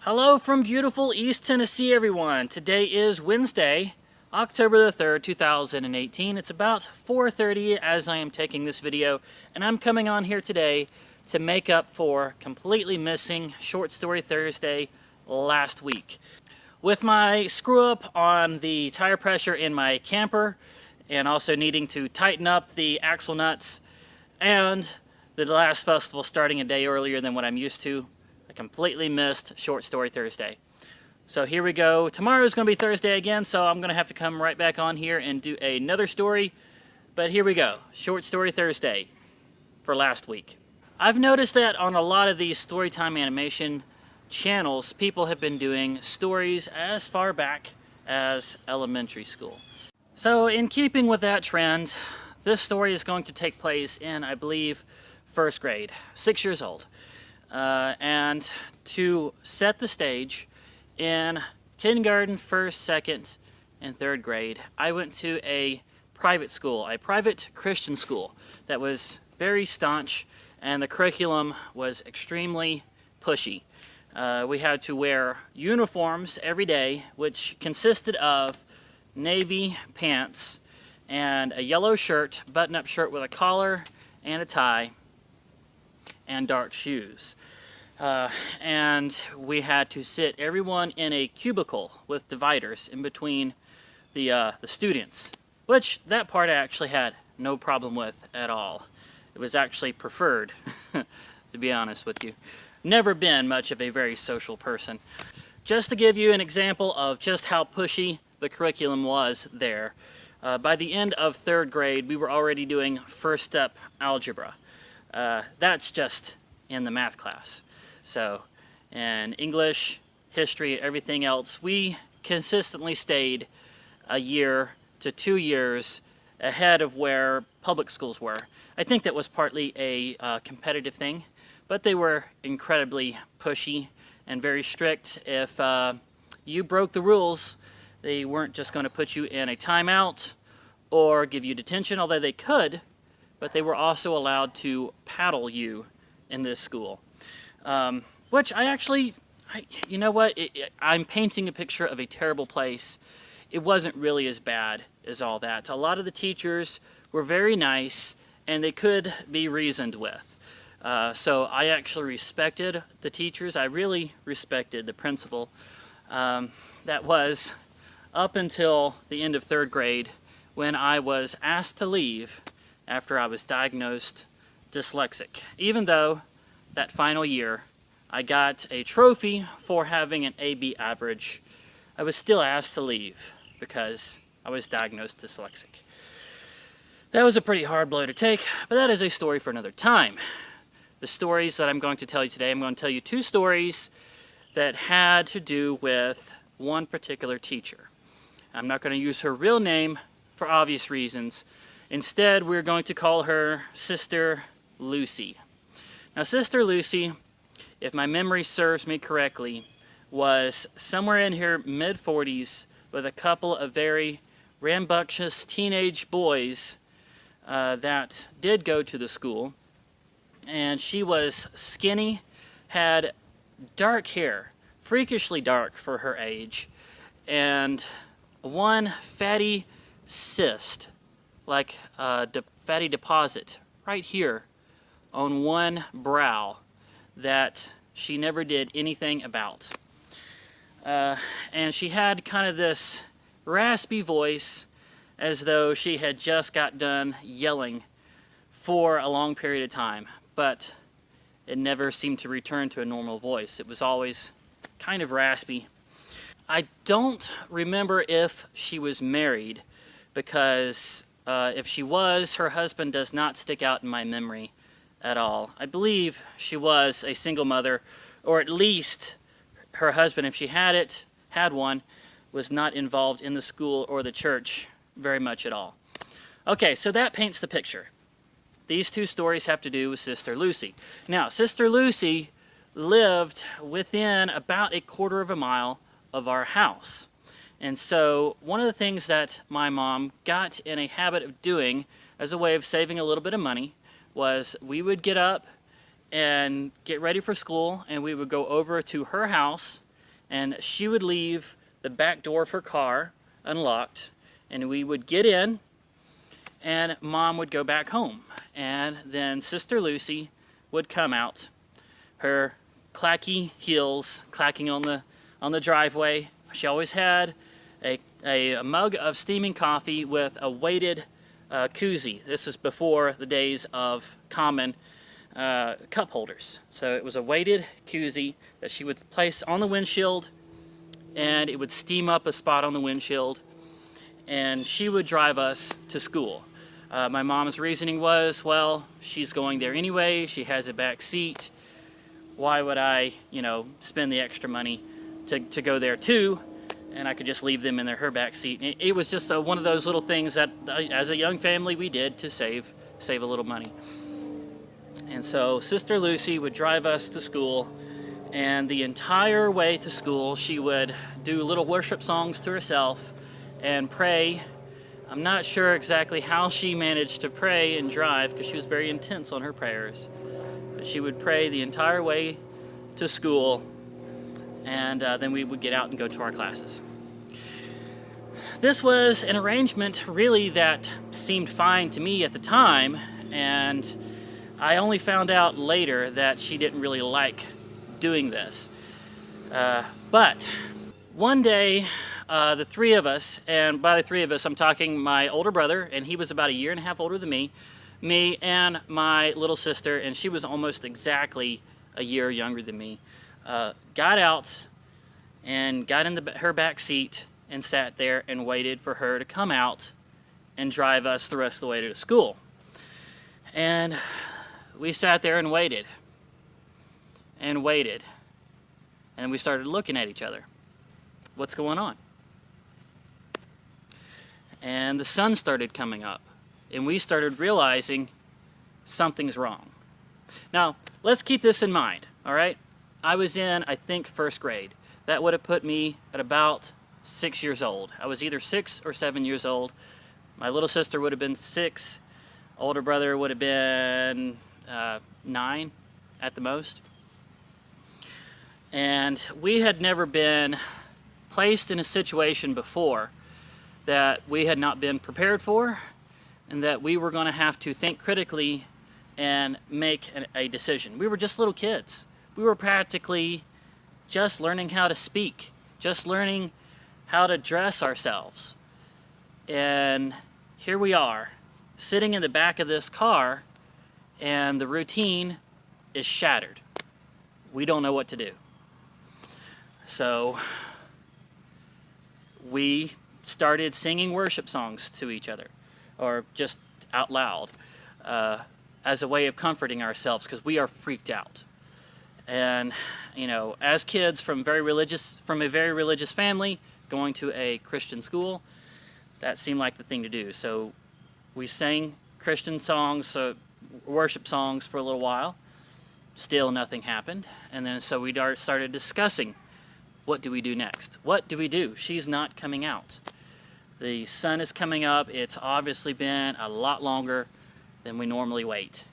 Hello from beautiful East Tennessee, everyone. Today is Wednesday, October the 3rd, 2018. It's about 4:30 as I am taking this video, and I'm coming on here today to make up for completely missing Short Story Thursday last week. With my screw up on the tire pressure in my camper, and also needing to tighten up the axle nuts, and the last festival starting a day earlier than what I'm used to, I completely missed Short Story Thursday. So here we go. Tomorrow is going to be Thursday again, so I'm going to have to come right back on here and do another story. But here we go. Short Story Thursday for last week. I've noticed that on a lot of these Storytime animation channels, people have been doing stories as far back as elementary school. So in keeping with that trend, this story is going to take place in, I believe, first grade, 6 years old. And to set the stage, in kindergarten, first, second, and third grade, I went to a private school, a private Christian school that was very staunch, and the curriculum was extremely pushy. We had to wear uniforms every day, which consisted of navy pants and a yellow shirt, button-up shirt with a collar and a tie, and dark shoes. And we had to sit everyone in a cubicle with dividers in between the students, which that part I actually had no problem with at all. It was actually preferred, to be honest with you. Never been much of a very social person. Just to give you an example of just how pushy the curriculum was there, by the end of third grade, we were already doing first step algebra. That's just in the math class. So in English, history, everything else, we consistently stayed a year to 2 years ahead of where public schools were. I think that was partly a competitive thing, but they were incredibly pushy and very strict. If you broke the rules, they weren't just going to put you in a timeout or give you detention, although they could, but they were also allowed to paddle you in this school. Which you know what, I'm painting a picture of a terrible place. It wasn't really as bad as all that. A lot of the teachers were very nice, and they could be reasoned with. So I actually respected the teachers. I really respected the principal. That was up until the end of third grade, when I was asked to leave after I was diagnosed dyslexic. Even though that final year I got a trophy for having an AB average, I was still asked to leave because I was diagnosed dyslexic. That was a pretty hard blow to take, but that is a story for another time. The stories that I'm going to tell you today, I'm going to tell you two stories that had to do with one particular teacher. I'm not going to use her real name for obvious reasons. Instead, we're going to call her Sister Lucy. Now, Sister Lucy, if my memory serves me correctly, was somewhere in her mid-40s with a couple of very rambunctious teenage boys that did go to the school. And she was skinny, had dark hair, freakishly dark for her age, and one fatty cyst, like a fatty deposit, right here on one brow that she never did anything about. And she had kind of this raspy voice, as though she had just got done yelling for a long period of time, but it never seemed to return to a normal voice. It was always kind of raspy. I don't remember if she was married, because if she was, her husband does not stick out in my memory at all. I believe she was a single mother, or at least her husband, if she had one, was not involved in the school or the church very much at all. Okay, so that paints the picture. These two stories have to do with Sister Lucy. Now, Sister Lucy lived within about a quarter of a mile of our house. And so one of the things that my mom got in a habit of doing as a way of saving a little bit of money was we would get up and get ready for school, and we would go over to her house and she would leave the back door of her car unlocked, and we would get in, and Mom would go back home. And then Sister Lucy would come out, her clacky heels clacking on the driveway. She always had a mug of steaming coffee with a weighted koozie. This is before the days of common cup holders. So it was a weighted koozie that she would place on the windshield, and it would steam up a spot on the windshield, and she would drive us to school. My mom's reasoning was, well, she's going there anyway, she has a back seat, why would I, spend the extra money to go there too, and I could just leave them in her back seat. It was just one of those little things that as a young family we did to save a little money. And so Sister Lucy would drive us to school, and the entire way to school she would do little worship songs to herself and pray. I'm not sure exactly how she managed to pray and drive, because she was very intense on her prayers. But she would pray the entire way to school, and then we would get out and go to our classes. This was an arrangement really that seemed fine to me at the time, and I only found out later that she didn't really like doing this. But one day, the three of us, and by the three of us I'm talking my older brother, and he was about 1.5 years older than me and my little sister, and she was almost exactly a year younger than me, got out and got in her back seat and sat there and waited for her to come out and drive us the rest of the way to school. And we sat there and waited and waited, and we started looking at each other. What's going on? And the sun started coming up, and we started realizing something's wrong. Now, let's keep this in mind, all right? I was in, I think, 1st grade. That would have put me at about 6 years old. I was either 6 or 7 years old. My little sister would have been 6. Older brother would have been 9 at the most. And we had never been placed in a situation before that we had not been prepared for, and that we were going to have to think critically and make a decision. We were just little kids. We were practically just learning how to speak, just learning how to dress ourselves. And here we are, sitting in the back of this car, and the routine is shattered. We don't know what to do. So we started singing worship songs to each other, or just out loud, as a way of comforting ourselves, because we are freaked out. And as kids from a very religious family, going to a Christian school, that seemed like the thing to do. So we sang Christian songs, worship songs, for a little while. Still nothing happened. And then so we started discussing, what do we do next? What do we do? She's not coming out. The sun is coming up. It's obviously been a lot longer than we normally wait.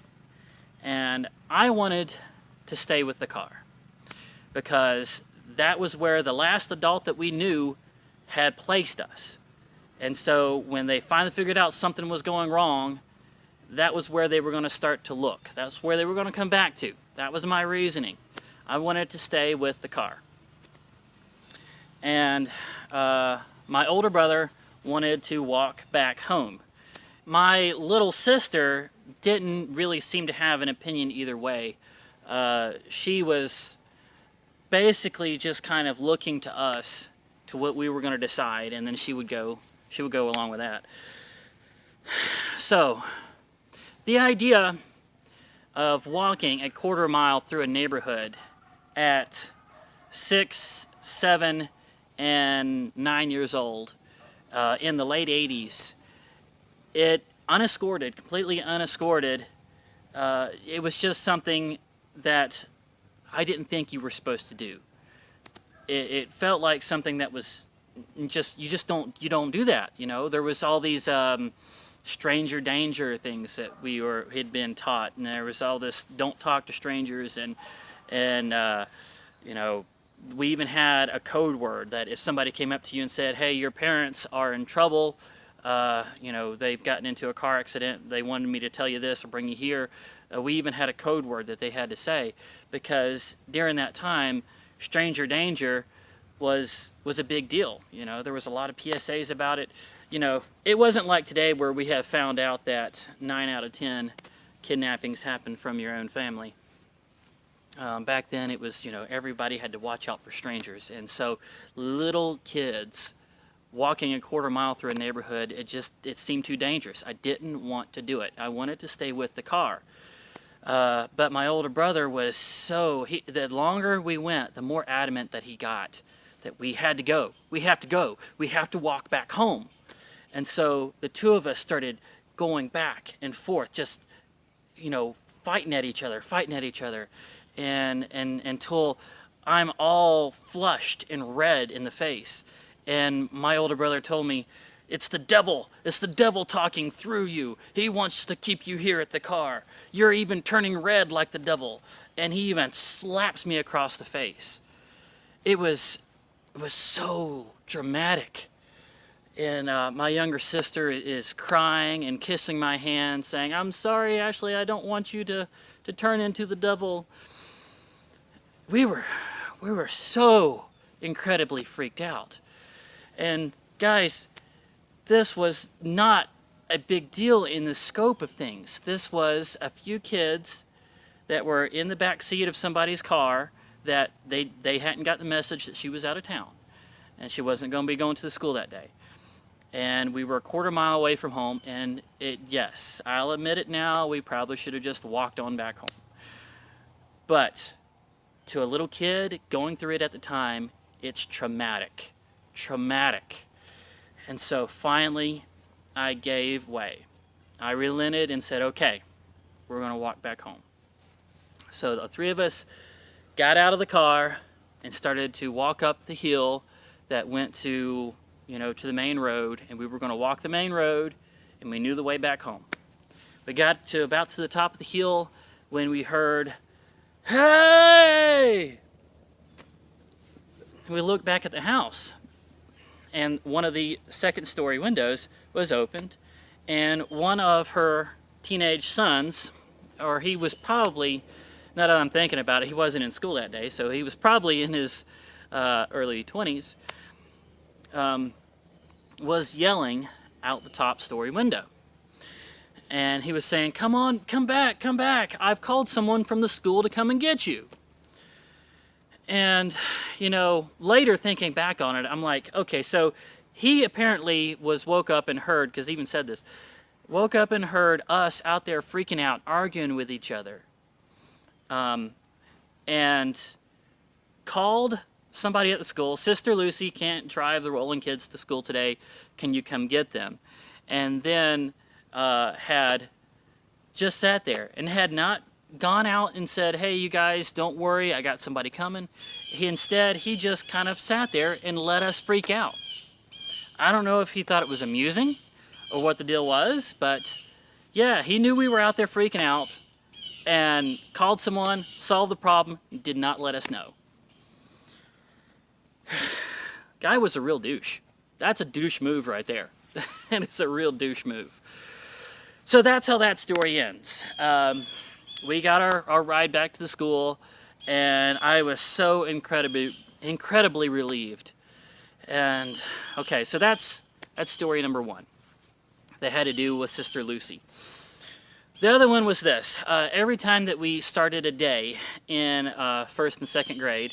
And I wanted to stay with the car, because that was where the last adult that we knew had placed us. And so when they finally figured out something was going wrong, that was where they were going to start to look. That's where they were going to come back to. That was my reasoning. I wanted to stay with the car. And my older brother wanted to walk back home. My little sister didn't really seem to have an opinion either way. She was basically just kind of looking to us, to what we were going to decide, and then she would go along with that. So the idea of walking a 1/4 mile through a neighborhood at 6, 7, and 9 years old in the late 80s, completely unescorted, it was just something that I didn't think you were supposed to do. It felt like something that was you don't do that. There was all these stranger danger things that had been taught, and there was all this don't talk to strangers, and We even had a code word that if somebody came up to you and said, hey, your parents are in trouble, you know, they've gotten into a car accident, they wanted me to tell you this or bring you here, we even had a code word that they had to say, because during that time, stranger danger was a big deal. You know, there was a lot of PSAs about it. You know, it wasn't like today where we have found out that 9 out of 10 kidnappings happen from your own family. Back then it was, you know, everybody had to watch out for strangers, and so little kids walking a quarter mile through a neighborhood, it seemed too dangerous. I didn't want to do it. I wanted to stay with the car. But my older brother was the longer we went, the more adamant that he got that we had to go. We have to go. We have to walk back home. And so the two of us started going back and forth, just, you know, fighting at each other, and until I'm all flushed and red in the face. And my older brother told me, it's the devil talking through you. He wants to keep you here at the car. You're even turning red like the devil. And he even slaps me across the face. It was so dramatic. And my younger sister is crying and kissing my hand, saying, I'm sorry, Ashley, I don't want you to turn into the devil. We were so incredibly freaked out. And guys, this was not a big deal in the scope of things. This was a few kids that were in the back seat of somebody's car that they hadn't got the message that she was out of town and she wasn't going to be going to the school that day. And we were a quarter mile away from home, and yes, I'll admit it now, we probably should have just walked on back home. But to a little kid going through it at the time, it's traumatic. And so finally, I gave way. I relented and said, okay, we're going to walk back home. So the three of us got out of the car and started to walk up the hill that went to, you know, to the main road, and we were going to walk the main road, and we knew the way back home. We got to about to the top of the hill when we heard, hey! We looked back at the house, and one of the second-story windows was opened, and one of her teenage sons, or he was probably, now that I'm thinking about it, he wasn't in school that day, so he was probably in his early 20s, was yelling out the top story window. And he was saying, come on, come back, I've called someone from the school to come and get you. And, you know, later thinking back on it, I'm like, okay, so he apparently woke up and heard, because he even said this, woke up and heard us out there freaking out, arguing with each other. And called somebody at the school, Sister Lucy can't drive the Rolling kids to school today, can you come get them? And then had just sat there and had not gone out and said, hey, you guys, don't worry, I got somebody coming. Instead, he just kind of sat there and let us freak out. I don't know if he thought it was amusing or what the deal was, but yeah, he knew we were out there freaking out and called someone, solved the problem, did not let us know. Guy was a real douche. That's a douche move right there. And it's a real douche move. So that's how that story ends. We got our ride back to the school, and I was so incredibly relieved. And okay, so that's story number one. That had to do with Sister Lucy. The other one was this. Every time that we started a day in first and second grade,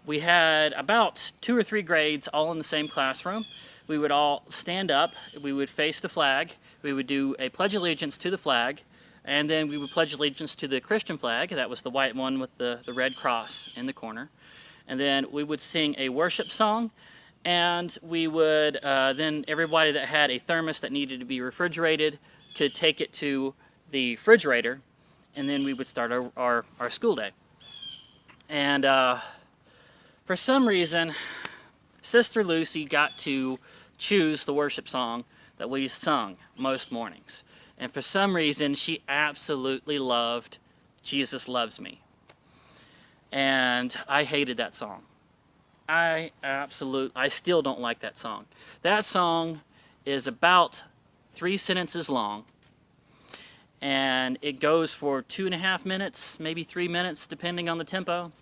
we had about 2 or 3 grades all in the same classroom. We would all stand up, we would face the flag, we would do a pledge allegiance to the flag, and then we would pledge allegiance to the Christian flag. That was the white one with the red cross in the corner. And then we would sing a worship song, and we would, then everybody that had a thermos that needed to be refrigerated could take it to the refrigerator, and then we would start our school day. And for some reason, Sister Lucy got to choose the worship song that we sung most mornings. And for some reason, she absolutely loved Jesus Loves Me. and I hated that song. I still don't like that song. That song is about 3 sentences long, and it goes for 2.5 minutes, maybe 3 minutes, depending on the tempo.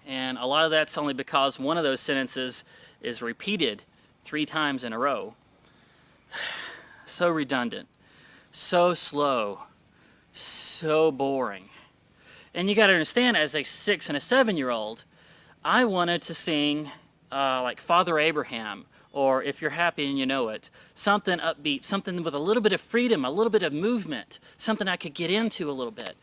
And a lot of that's only because one of those sentences is repeated 3 times in a row. So redundant, so slow, so boring. And you got to understand, as a 6 and a 7-year-old, I wanted to sing like Father Abraham, or If You're Happy and You Know It. Something upbeat, something with a little bit of freedom, a little bit of movement, something I could get into a little bit.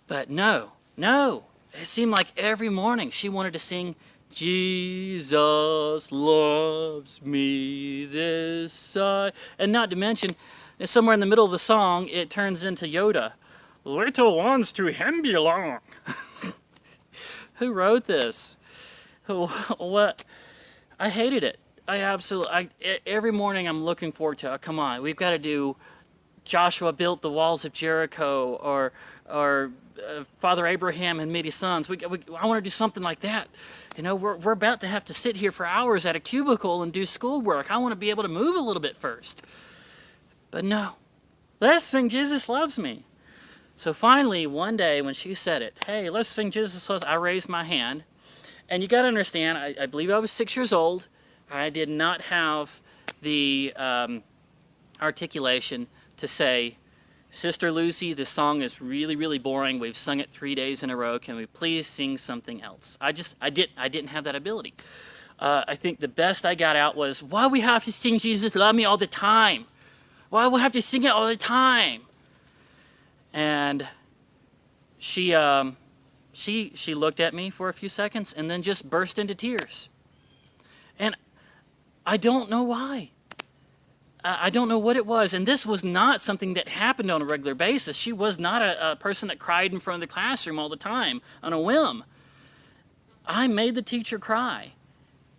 But no. It seemed like every morning she wanted to sing, Jesus loves me this I. And not to mention, somewhere in the middle of the song, it turns into Yoda. Little ones to him belong. Who wrote this? What? I hated it. Every morning I'm looking forward to, oh, come on, we've got to do Joshua built the walls of Jericho, or Father Abraham and many sons. I want to do something like that. You know, we're about to have to sit here for hours at a cubicle and do schoolwork. I want to be able to move a little bit first. But no, let's sing Jesus Loves Me. So finally, one day when she said it, hey, let's sing Jesus Loves Me, I raised my hand. And you got to understand, I believe I was 6 years old. I did not have the articulation to say, Sister Lucy, this song is really, really boring. We've sung it 3 days in a row. Can we please sing something else? I didn't have that ability. I think the best I got out was, why we have to sing Jesus Love Me all the time? Why we have to sing it all the time? And she looked at me for a few seconds and then just burst into tears. And I don't know why. I don't know what it was. And this was not something that happened on a regular basis. She was not a person that cried in front of the classroom all the time on a whim. I made the teacher cry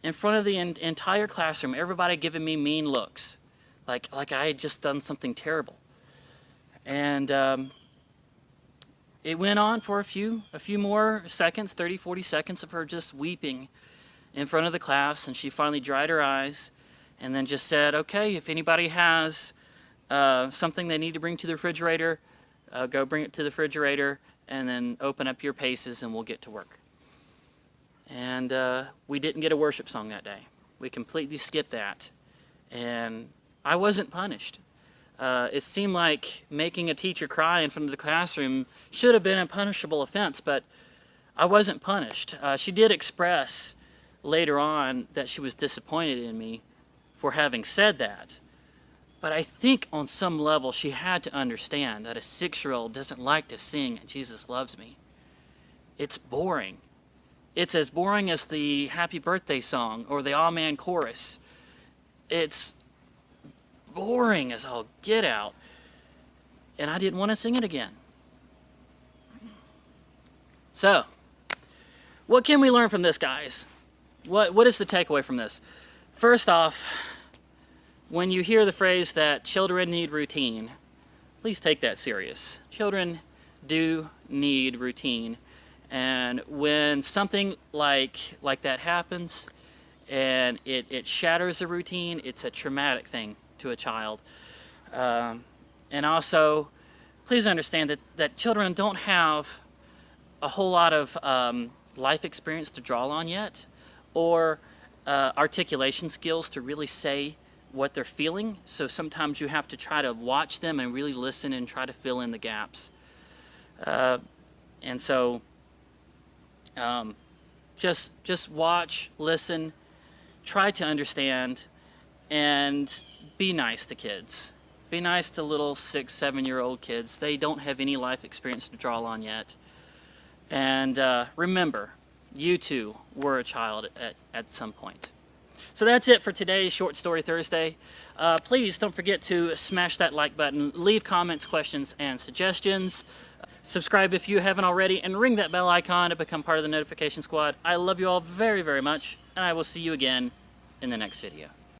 in front of the entire classroom, everybody giving me mean looks, like I had just done something terrible. And it went on for a few more seconds, 30, 40 seconds of her just weeping in front of the class, and she finally dried her eyes and then just said, okay, if anybody has something they need to bring to the refrigerator, go bring it to the refrigerator, and then open up your paces and we'll get to work. And we didn't get a worship song that day. We completely skipped that. And I wasn't punished. It seemed like making a teacher cry in front of the classroom should have been a punishable offense, but I wasn't punished. She did express later on that she was disappointed in me for having said that. But I think on some level she had to understand that a 6-year-old doesn't like to sing Jesus Loves Me. It's boring. It's as boring as the Happy Birthday song or the Amen chorus. It's boring as all get out. And I didn't want to sing it again. So, what can we learn from this, guys? What is the takeaway from this? First off, when you hear the phrase that children need routine, please take that serious. Children do need routine. And when something like that happens and it shatters a routine, it's a traumatic thing to a child. And also, please understand that children don't have a whole lot of life experience to draw on yet, or articulation skills to really say what they're feeling. So sometimes you have to try to watch them and really listen and try to fill in the gaps. And so just watch, listen, try to understand, and be nice to kids. Be nice to little 6, 7-year-old kids. They don't have any life experience to draw on yet. And remember, you too were a child at some point. So that's it for today's Short Story Thursday. Please don't forget to smash that like button, leave comments, questions, and suggestions. Subscribe if you haven't already, and ring that bell icon to become part of the notification squad. I love you all very, very much, and I will see you again in the next video.